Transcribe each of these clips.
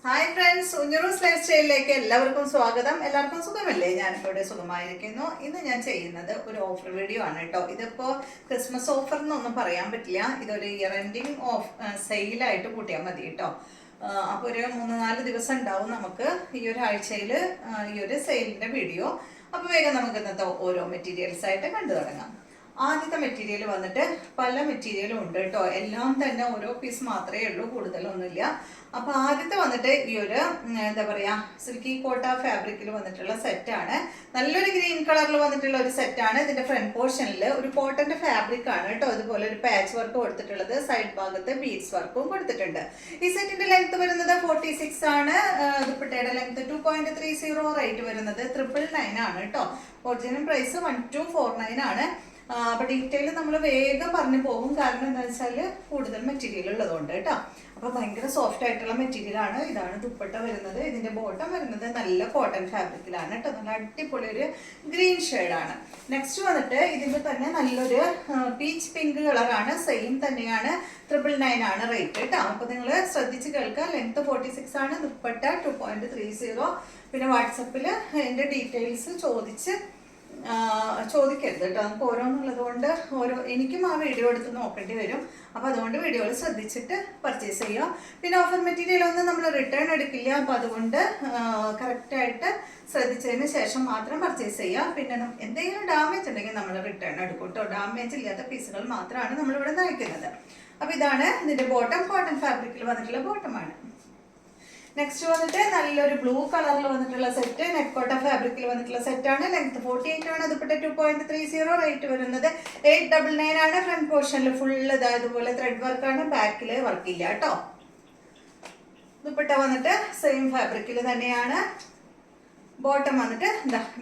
Hi friends, ഉഞ്ഞറൂസ് life സ്റ്റൈലിലേക്ക് എല്ലാവർക്കും സ്വാഗതം. എല്ലാവർക്കും സുഖമല്ലേ? ഞാനിവിടെ സുഖമായിരിക്കുന്നു. ഇന്ന് ഞാൻ ചെയ്യുന്നത് ഒരു ഓഫർ വീഡിയോ ആണ് കേട്ടോ. ഇതിപ്പോൾ ക്രിസ്മസ് ഓഫർ എന്നൊന്നും പറയാൻ പറ്റില്ല. ഇതൊരു ഇയർ എൻഡിങ് ഓഫ് സെയിലായിട്ട് കൂട്ടിയാൽ മതി കേട്ടോ. അപ്പോൾ ഒരു 3-4 ദിവസം ഉണ്ടാവും നമുക്ക് ഈ ഒരു ആഴ്ചയിൽ ഈ ഒരു സെയിലിൻ്റെ വീഡിയോ. അപ്പോൾ വേഗം നമുക്ക് ഇന്നത്തെ ഓരോ മെറ്റീരിയൽസ് ആയിട്ട് കണ്ടു തുടങ്ങാം. ആദ്യത്തെ മെറ്റീരിയൽ വന്നിട്ട് പല മെറ്റീരിയലും ഉണ്ട് കേട്ടോ. എല്ലാം തന്നെ ഓരോ പീസ് മാത്രമേ ഉള്ളൂ, കൂടുതലൊന്നുമില്ല. അപ്പൊ ആദ്യത്തെ വന്നിട്ട് ഈ ഒരു എന്താ പറയാ സിൽക്കി കോട്ട ഫാബ്രിക്കിൽ വന്നിട്ടുള്ള സെറ്റാണ്. നല്ലൊരു ഗ്രീൻ കളറിൽ വന്നിട്ടുള്ള ഒരു സെറ്റാണ്. ഇതിന്റെ ഫ്രണ്ട് പോർഷനിൽ ഒരു കോട്ടന്റെ ഫാബ്രിക് ആണ് കേട്ടോ. ഇതുപോലെ ഒരു പാച്ച് വർക്ക് കൊടുത്തിട്ടുള്ളത്. സൈഡ് ഭാഗത്ത് ബീഡ്സ് വർക്കും കൊടുത്തിട്ടുണ്ട്. ഈ സെറ്റിന്റെ ലെങ്ത് വരുന്നത് 46 ആണ്. ദുപ്പട്ടയുടെ ലെങ്ത് 2.30. റേറ്റ് വരുന്നത് 999 ആണ് കേട്ടോ. ഒറിജിനൽ പ്രൈസ് 1249 ആണ്. അപ്പൊ ഡീറ്റെയിൽ നമ്മൾ വേഗം പറഞ്ഞു പോകും, കാരണം എന്താ വെച്ചാൽ കൂടുതൽ മെറ്റീരിയൽ ഉള്ളതുകൊണ്ട് കേട്ടോ. അപ്പൊ ഭയങ്കര സോഫ്റ്റ് ആയിട്ടുള്ള മെറ്റീരിയൽ ആണ്. ഇതാണ് ദുപ്പട്ട വരുന്നത്. ഇതിന്റെ ബോട്ടം വരുന്നത് നല്ല കോട്ടൺ ഫാബ്രിക്കിലാണ് കേട്ടോ. നല്ല അടിപൊളി ഒരു ഗ്രീൻ ഷെയ്ഡാണ്. നെക്സ്റ്റ് വന്നിട്ട് ഇതിന്റെ തന്നെ നല്ലൊരു പീച്ച് പിങ്ക് കളറാണ്. സെയിം തന്നെയാണ്. 999 ആണ് റേറ്റ് കേട്ടോ. അപ്പൊ നിങ്ങൾ ശ്രദ്ധിച്ച് കേൾക്കുക. ലെങ്ത് 46 ആണ്. ദുപ്പട്ട 2.30. പിന്നെ വാട്സപ്പിൽ എന്റെ ഡീറ്റെയിൽസ് ചോദിക്കരുത് കേട്ടോ. നമുക്ക് ഓരോന്നുള്ളത് കൊണ്ട് എനിക്കും ആ വീഡിയോ എടുത്ത് നോക്കേണ്ടി വരും. അപ്പോൾ അതുകൊണ്ട് വീഡിയോയിൽ ശ്രദ്ധിച്ചിട്ട് പർച്ചേസ് ചെയ്യുക. പിന്നെ ഓഫർ മെറ്റീരിയൽ ഒന്നും നമ്മൾ റിട്ടേൺ എടുക്കില്ല. അപ്പോൾ അതുകൊണ്ട് കറക്റ്റായിട്ട് ശ്രദ്ധിച്ചതിന് ശേഷം മാത്രം പർച്ചേസ് ചെയ്യുക. പിന്നെ എന്തെങ്കിലും ഡാമേജ് ഉണ്ടെങ്കിൽ നമ്മൾ റിട്ടേൺ എടുക്കും കേട്ടോ. ഡാമേജ് ഇല്ലാത്ത പീസുകൾ മാത്രമാണ് നമ്മളിവിടെ നയിക്കുന്നത്. അപ്പോൾ ഇതാണ് ഇതിൻ്റെ ബോട്ടം. കോട്ടൺ ഫാബ്രിക്കിൽ വന്നിട്ടുള്ള ബോട്ടമാണ്. നെക്സ്റ്റ് വന്നിട്ട് നല്ലൊരു ബ്ലൂ കളറിൽ വന്നിട്ടുള്ള സെറ്റ്. നെക്കോട്ട ഫാബ്രിക്കിൽ വന്നിട്ടുള്ള സെറ്റാണ്. ലെങ്ത് 48 ആണ്. ദുപ്പട്ട 2.30. റേറ്റ് വരുന്നത് 899 ആണ്. ഫ്രണ്ട് പോർഷനിൽ ഫുള്ള് ഇതുപോലെ ത്രെഡ് വർക്കാണ്. ബാക്കിൽ വർക്കില്ല കേട്ടോ. ദുപ്പട്ട വന്നിട്ട് സെയിം ഫാബ്രിക്കിൽ തന്നെയാണ്. ബോട്ടം വന്നിട്ട്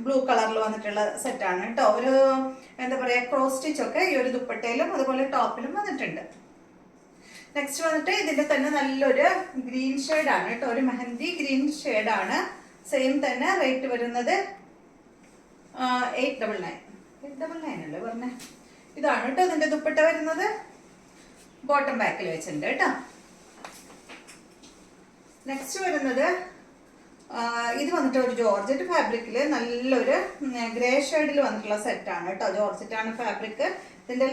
ബ്ലൂ കളറിൽ വന്നിട്ടുള്ള സെറ്റാണ് കേട്ടോ. ഒരു എന്താ പറയുക ക്രോസ് സ്റ്റിച്ച് ഒക്കെ ഈ ഒരു ദുപ്പട്ടയിലും അതുപോലെ ടോപ്പിലും വന്നിട്ടുണ്ട്. നെക്സ്റ്റ് വന്നിട്ട് ഇതിന്റെ തന്നെ നല്ലൊരു ഗ്രീൻ ഷെയ്ഡാണ് കേട്ടോ. ഒരു മെഹന്തി ഗ്രീൻ ഷെയ്ഡാണ്. സെയിം തന്നെ. റേറ്റ് വരുന്നത് 899 അല്ലേ പറഞ്ഞേ. ഇതാണ് കേട്ടോ ഇതിന്റെ ദുപ്പട്ട വരുന്നത്. ബോട്ടം ബാക്കിൽ വെച്ചിട്ടുണ്ട് കേട്ടോ. നെക്സ്റ്റ് വരുന്നത് ഇത് വന്നിട്ട് ഒരു ജോർജറ്റ് ഫാബ്രിക്കില് നല്ലൊരു ഗ്രേ ഷെയ്ഡിൽ വന്നിട്ടുള്ള സെറ്റാണ് കേട്ടോ. ജോർജറ്റ് ആണ് ഫാബ്രിക്. ഇതിന്റെ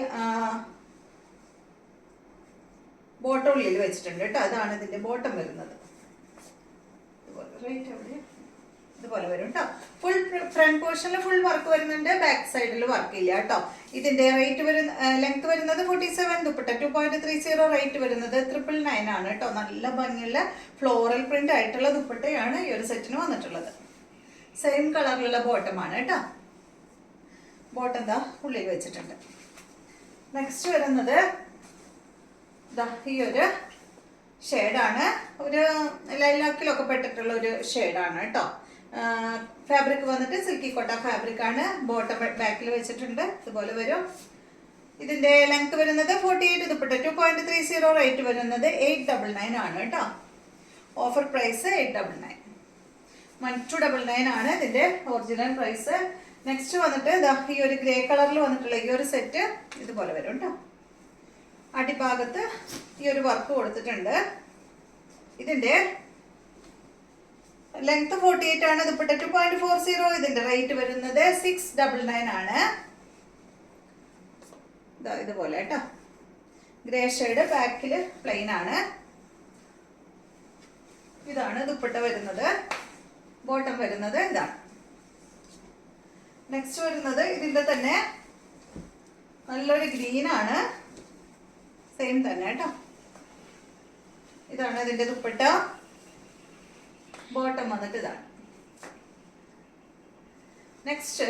ബോട്ടം ഉള്ളിൽ വെച്ചിട്ടുണ്ട് കേട്ടോ. അതാണ് ഇതിന്റെ ബോട്ടം വരുന്നത്. ഇതുപോലെ വരും കേട്ടോ. ഫുൾ ഫ്രണ്ട് പോർഷനിൽ ഫുൾ വർക്ക് വരുന്നുണ്ട്. ബാക്ക് സൈഡിൽ വർക്ക് ഇല്ല കേട്ടോ. ഇതിന്റെ റേറ്റ് ലെങ്ത് വരുന്നത് 47. ദുപ്പട്ട 2.30. റേറ്റ് വരുന്നത് 999 ആണ് കേട്ടോ. നല്ല ഭംഗിയുള്ള ഫ്ലോറൽ പ്രിന്റ് ആയിട്ടുള്ള ദുപ്പട്ടയാണ് ഈ ഒരു സെറ്റിന് വന്നിട്ടുള്ളത്. സെയിം കളറിലുള്ള ബോട്ടമാണ് കേട്ടോ. ബോട്ടം ഉള്ളിൽ വെച്ചിട്ടുണ്ട്. നെക്സ്റ്റ് വരുന്നത് ഈ ഒരു ഷെയ്ഡാണ്. ഒരു ലൈലാക്കിലൊക്കെ പെട്ടിട്ടുള്ള ഒരു ഷെയ്ഡാണ് കേട്ടോ. ഫാബ്രിക് വന്നിട്ട് സിൽക്കി കോട്ട ഫാബ്രിക് ആണ്. ബോട്ടം ബാക്കിൽ വെച്ചിട്ടുണ്ട്. ഇതുപോലെ വരും. ഇതിന്റെ ലെങ്ത് വരുന്നത് 48. ദുപ്പട്ട 2.30. റേറ്റ് വരുന്നത് 899 ആണ് കേട്ടോ. Offer price 899. 1299 ആണ് ഇതിന്റെ ഒറിജിനൽ പ്രൈസ്. നെക്സ്റ്റ് വന്നിട്ട് ഈ ഒരു ഗ്രേ കളറിൽ വന്നിട്ടുള്ള ഈ ഒരു സെറ്റ് ഇതുപോലെ വരും കേട്ടോ. അടിഭാഗത്ത് ഈ ഒരു വർക്ക് കൊടുത്തിട്ടുണ്ട്. ഇതിന്റെ ലെങ്ത് 48 ആണ്. ദുപ്പട്ട 2.40. ഇതിന്റെ റേറ്റ് വരുന്നത് 699 ആണ്. ഇതുപോലെ കേട്ടോ. Grey shade. ബാക്കില് പ്ലെയിൻ ആണ്. ഇതാണ് ദുപ്പട്ട വരുന്നത്. ബോട്ടം വരുന്നത് ഇതാണ്. നെക്സ്റ്റ് വരുന്നത് ഇതിന്റെ തന്നെ നല്ലൊരു ഗ്രീൻ ആണ്. സെയിം തന്നെ കേട്ടോ. ഇതാണ് ഇതിന്റെ ദുപ്പട്ട. ബോട്ടം വന്നിട്ട് ഇതാണ്. നെക്സ്റ്റ്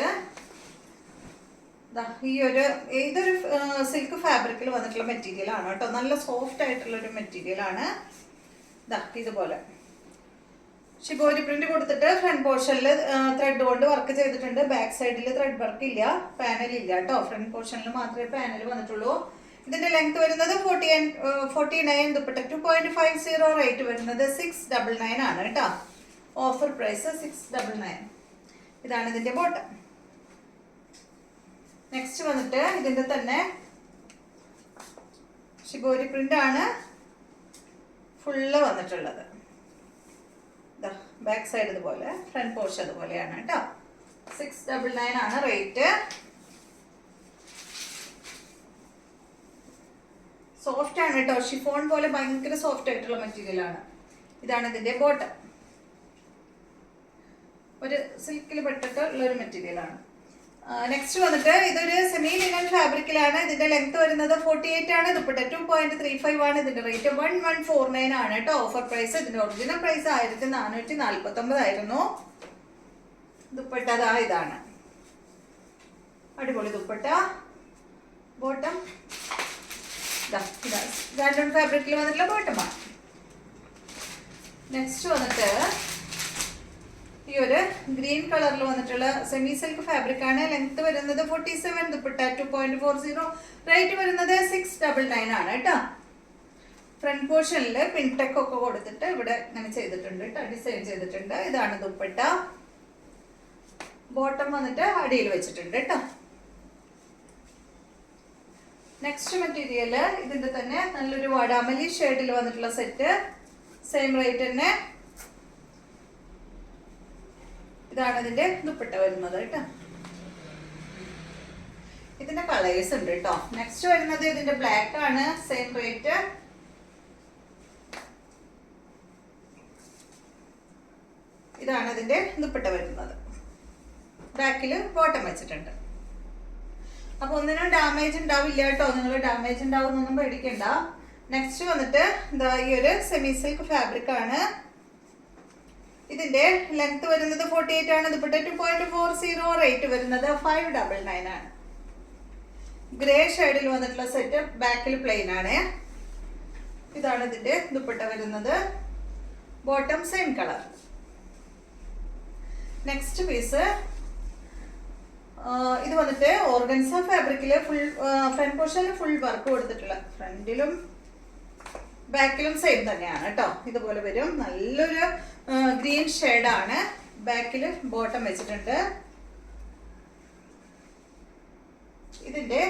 ഈ ഒരു ഇതൊരു സിൽക്ക് ഫാബ്രിക്കിൽ വന്നിട്ടുള്ള മെറ്റീരിയൽ ആണ് കേട്ടോ. നല്ല സോഫ്റ്റ് ആയിട്ടുള്ള ഒരു മെറ്റീരിയൽ ആണ്. ഇതുപോലെ ഷിബോരി പ്രിന്റ് കൊടുത്തിട്ട് ഫ്രണ്ട് പോർഷനിൽ ത്രെഡ് കൊണ്ട് വർക്ക് ചെയ്തിട്ടുണ്ട്. ബാക്ക് സൈഡിൽ ത്രെഡ് വർക്ക് ഇല്ല, പാനൽ ഇല്ല കേട്ടോ. ഫ്രണ്ട് പോർഷനിൽ മാത്രമേ പാനൽ വന്നിട്ടുള്ളൂ. ഇതിന്റെ ലെങ്ത് വരുന്നത് 49. ദുപ്പട്ട 2.50. റേറ്റ് വരുന്നത് 699 ആണ് കേട്ടോ. Offer price 699. ഇതാണ് ഇതിന്റെ ബോട്ടം. നെക്സ്റ്റ് വന്നിട്ട് ഇതിന്റെ തന്നെ ഷിബോരി പ്രിന്റ് ആണ് ഫുള്ള് വന്നിട്ടുള്ളത്. ബാക്ക് സൈഡ് ഇതുപോലെ, ഫ്രണ്ട് പോർഷൻ അതുപോലെയാണ് കേട്ടോ. 699 ആണ് റേറ്റ്. സോഫ്റ്റ് ആണ് കേട്ടോ, ഷിഫോൺ പോലെ ഭയങ്കര സോഫ്റ്റ് ആയിട്ടുള്ള മെറ്റീരിയൽ ആണ്. ഇതാണ് ഇതിന്റെ ബോട്ടം. ഒരു സിൽക്കിൽ പെട്ടിട്ടുള്ള ഒരു മെറ്റീരിയൽ ആണ്. നെക്സ്റ്റ് വന്നിട്ട് ഇതൊരു സെമി ലിനൻ ഫാബ്രിക്കിലാണ്. ഇതിന്റെ ലെങ്ത് വരുന്നത് 48 ആണ്. ദുപ്പട്ട 2.35 ആണ്. ഇതിന്റെ റേറ്റ് 1149 ആണ് കേട്ടോ. Offer price. ഇതിന്റെ ഒറിജിനൽ പ്രൈസ് 1449 ആയിരുന്നു. ദുപ്പട്ട ഇതാണ്, അടിപൊളി ദുപ്പട്ട. ബോട്ടം ഗാർഡൻ ഫാബ്രിക്കിൽ വന്നിട്ടുള്ള ബോട്ടമാണ്. നെക്സ്റ്റ് വന്നിട്ട് ഈ ഒരു ഗ്രീൻ കളറിൽ വന്നിട്ടുള്ള സെമി സിൽക്ക് ഫാബ്രിക് ആണ്. ലെങ്ത് വരുന്നത് 47, ദുപ്പട്ട 2.40, റേറ്റ് വരുന്നത് 699 ആണ് കേട്ടോ. ഫ്രണ്ട് പോർഷനിൽ പിൻടെക് ഒക്കെ കൊടുത്തിട്ട് ഇവിടെ ഇങ്ങനെ ചെയ്തിട്ടുണ്ട് കേട്ടോ, ഡിസൈൻ ചെയ്തിട്ടുണ്ട്. ഇതാണ് ദുപ്പട്ട. ബോട്ടം വന്നിട്ട് അടിയിൽ വെച്ചിട്ടുണ്ട് കേട്ടോ. നെക്സ്റ്റ് മെറ്റീരിയൽ ഇതിന്റെ തന്നെ നല്ലൊരു വാടാമല്ലി ഷെയ്ഡിൽ വന്നിട്ടുള്ള സെറ്റ്. സെയിം റേറ്റ് തന്നെ. ഇതാണ് ഇതിന്റെ ദുപ്പട്ട വരുന്നത് കേട്ടോ. ഇതിന്റെ കളേഴ്സ് ഉണ്ട് കേട്ടോ. നെക്സ്റ്റ് വരുന്നത് ഇതിന്റെ ബ്ലാക്ക് ആണ്. Same rate. ഇതാണ് ഇതിന്റെ ദുപ്പട്ട വരുന്നത്. ബാക്കിൽ ബോട്ടം വെച്ചിട്ടുണ്ട്. അപ്പൊ ഒന്നിനും ഡാമേജ് ഉണ്ടാവില്ല കേട്ടോ. നിങ്ങൾ ഡാമേജ് ഉണ്ടാവുന്നൊന്നും പേടിക്കണ്ട. നെക്സ്റ്റ് വന്നിട്ട് എന്താ ഈ ഒരു സെമി സിൽക്ക് ഫാബ്രിക് ആണ്. ഇതിന്റെ ലെങ്ത് വരുന്നത് 48 ആണ്. ദുപ്പട്ട 2.40, റേറ്റ് വരുന്നത് 599 ആണ്. ഗ്രേ ഷെയ്ഡിൽ വന്നിട്ടുള്ള സെറ്റ്. ബാക്കിൽ പ്ലെയിൻ ആണ്. ഇതാണ് ഇതിന്റെ ദുപ്പട്ട വരുന്നത്. Bottom same colour. Next piece ഇത് വന്നിട്ട് ഓർഗൻസ ഫാബ്രിക്കില് ഫുൾ ഫ്രണ്ട് പോർഷനിൽ ഫുൾ വർക്ക് കൊടുത്തിട്ടുള്ള, ഫ്രണ്ടിലും ബാക്കിലും സെയിം തന്നെയാണ് കേട്ടോ. ഇതുപോലെ വരും. നല്ലൊരു ഗ്രീൻ ഷെയ്ഡാണ്. ബാക്കിൽ ബോട്ടം വെച്ചിട്ടുണ്ട്. ഇതിന്റെ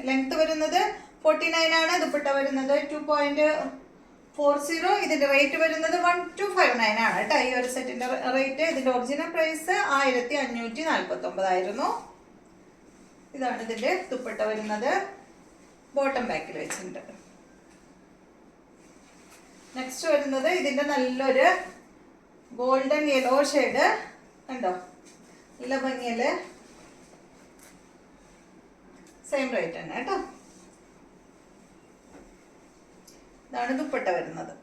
ലെങ്ത് വരുന്നത് 49 ആണ്. ദുപ്പട്ട വരുന്നത് 2.40. ഇതിന്റെ റേറ്റ് വരുന്നത് 1259 ആണ് കേട്ടോ. ഈ ഒരു സെറ്റിന്റെ റേറ്റ്. ഇതിന്റെ ഒറിജിനൽ പ്രൈസ് 1549 ആയിരുന്നു. ഇതാണ് ഇതിന്റെ ദുപ്പട്ട വരുന്നത്. ബോട്ടം ബാക്കിൽ വെച്ചിട്ടുണ്ട്. നെക്സ്റ്റ് വരുന്നത് ഇതിന്റെ നല്ലൊരു ഗോൾഡൻ യെല്ലോ ഷെയ്ഡ് കണ്ടോ, നല്ല ഭംഗിയല്ലേ. സെയിം റേറ്റ് തന്നെ കേട്ടോ. ഇതാണ് ദുപ്പട്ട വരുന്നത്.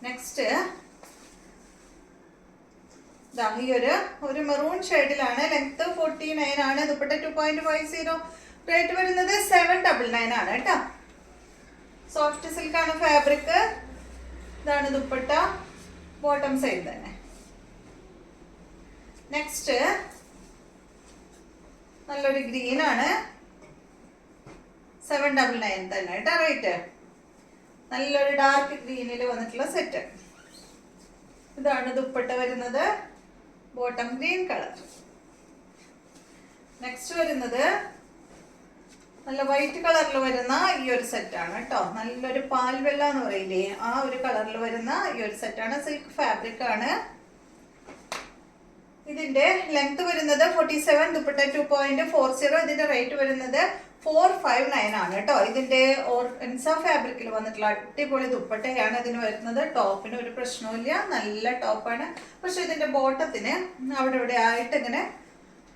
നെക്സ്റ്റ് ഈ ഒരു മെറൂൺ ഷെയ്ഡിലാണ്. ലെങ്ത് 49 ആണ്. ദുപ്പട്ട 2.50, റേറ്റ് വരുന്നത് 799 ആണ് കേട്ടോ. സോഫ്റ്റ് സിൽക്ക് ആണ് ഫാബ്രിക്. ഇതാണ് ദുപ്പട്ട. ബോട്ടം സൈഡ് തന്നെ. നെക്സ്റ്റ് നല്ലൊരു ഗ്രീൻ ആണ്. 799 തന്നെ കേട്ടോ റേറ്റ്. നല്ലൊരു ഡാർക്ക് ഗ്രീനിൽ വന്നിട്ടുള്ള സെറ്റ്. ഇതാണ് ദുപ്പട്ട വരുന്നത്. Bottom green colour. നെക്സ്റ്റ് വരുന്നത് നല്ല വൈറ്റ് കളറിൽ വരുന്ന ഈ ഒരു സെറ്റാണ് കേട്ടോ. നല്ലൊരു പാൽ വെള്ള എന്ന് പറയില്ലേ, ആ ഒരു കളറിൽ വരുന്ന ഈ ഒരു സെറ്റാണ്. സിൽക്ക് ഫാബ്രിക് ആണ്. ഇതിന്റെ ലെങ്ത് വരുന്നത് 47, ദുപ്പട്ട 2.40. ഇതിന്റെ റേറ്റ് വരുന്നത് 459 ആണ് കേട്ടോ. ഇതിന്റെ ഓർഗൻസ ഫാബ്രിക്കിൽ വന്നിട്ടുള്ള അടിപൊളി ദുപ്പട്ടയാണ് ഇതിന് വരുന്നത്. ടോപ്പിന് ഒരു പ്രശ്നവുമില്ല, നല്ല ടോപ്പാണ്. പക്ഷെ ഇതിന്റെ ബോട്ടത്തിന് അവിടെ ഇവിടെ ആയിട്ട് ഇങ്ങനെ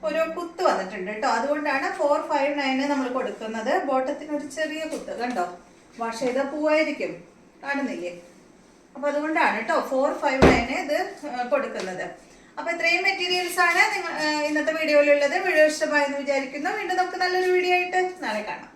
ഒരു കുത്ത് വന്നിട്ടുണ്ട് കേട്ടോ. അതുകൊണ്ടാണ് 459 നമ്മൾ കൊടുക്കുന്നത്. ബോട്ടത്തിന് ഒരു ചെറിയ കുത്ത് കണ്ടോ, വാഷ് ചെയ്ത പൂവായിരിക്കും, കാണുന്നില്ലേ? അപ്പൊ അതുകൊണ്ടാണ് കേട്ടോ 459 ഇത് കൊടുക്കുന്നത്. അപ്പൊ ഇത്രയും മെറ്റീരിയൽസ് ആണ് ഇന്നത്തെ വീഡിയോയിലുള്ളത്. വീഡിയോ ഇഷ്ടമായെന്ന് വിചാരിക്കുന്നു. വീണ്ടും നമുക്ക് നല്ലൊരു വീഡിയോ ആയിട്ട് നാളെ കാണാം.